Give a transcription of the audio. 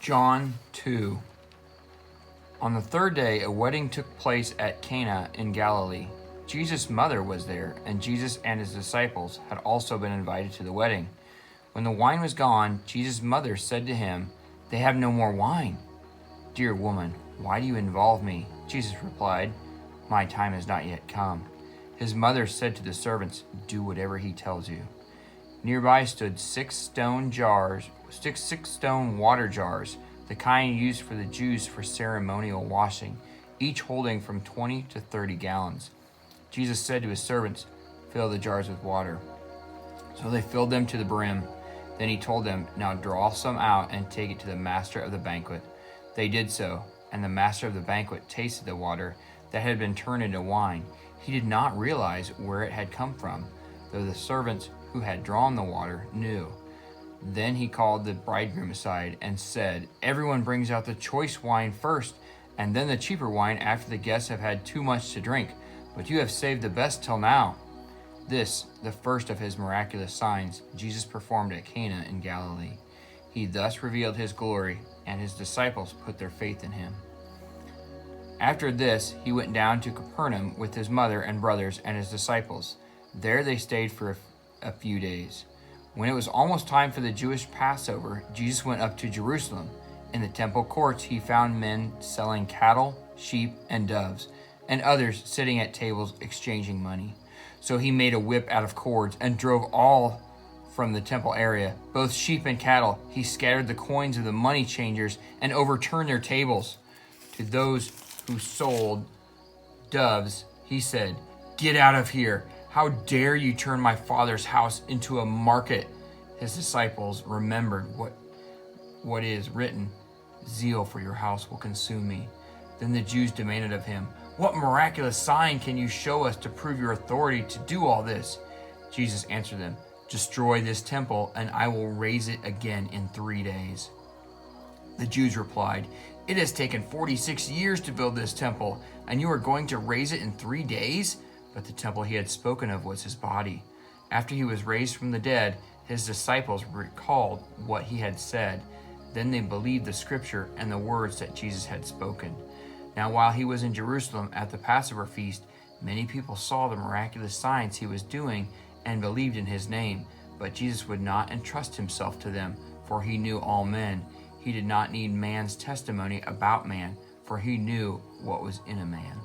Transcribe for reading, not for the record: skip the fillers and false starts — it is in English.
John 2. On the third day, a wedding took place at Cana in Galilee. Jesus' mother was there, and Jesus and his disciples had also been invited to the wedding. When the wine was gone, Jesus' mother said to him, "They have no more wine." "Dear woman, why do you involve me?" Jesus replied, "My time has not yet come." His mother said to the servants, "Do whatever he tells you." Nearby stood six stone water jars, the kind used for the Jews for ceremonial washing, each holding from 20 to 30 gallons. Jesus said to his servants, "Fill the jars with water." So they filled them to the brim. Then he told them, "Now draw some out and take it to the master of the banquet." They did so, and the master of the banquet tasted the water that had been turned into wine. He did not realize where it had come from, though the servants who had drawn the water knew. Then he called the bridegroom aside and said, "Everyone brings out the choice wine first, and then the cheaper wine after the guests have had too much to drink. But you have saved the best till now." This, the first of his miraculous signs, Jesus performed at Cana in Galilee. He thus revealed his glory, and his disciples put their faith in him. After this, he went down to Capernaum with his mother and brothers and his disciples. There they stayed for a few days. When it was almost time for the Jewish Passover, Jesus went up to Jerusalem. In the temple courts, he found men selling cattle, sheep, and doves, and others sitting at tables exchanging money. So he made a whip out of cords and drove all from the temple area, both sheep and cattle. He scattered the coins of the money changers and overturned their tables. To those who sold doves, he said, "Get out of here. How dare you turn my Father's house into a market?" His disciples remembered what is written, "Zeal for your house will consume me." Then the Jews demanded of him, "What miraculous sign can you show us to prove your authority to do all this?" Jesus answered them, "Destroy this temple, and I will raise it again in 3 days." The Jews replied, "It has taken 46 years to build this temple, and you are going to raise it in 3 days?" But the temple he had spoken of was his body. After he was raised from the dead, his disciples recalled what he had said. Then they believed the scripture and the words that Jesus had spoken. Now while he was in Jerusalem at the Passover feast, many people saw the miraculous signs he was doing and believed in his name. But Jesus would not entrust himself to them, for he knew all men. He did not need man's testimony about man, for he knew what was in a man.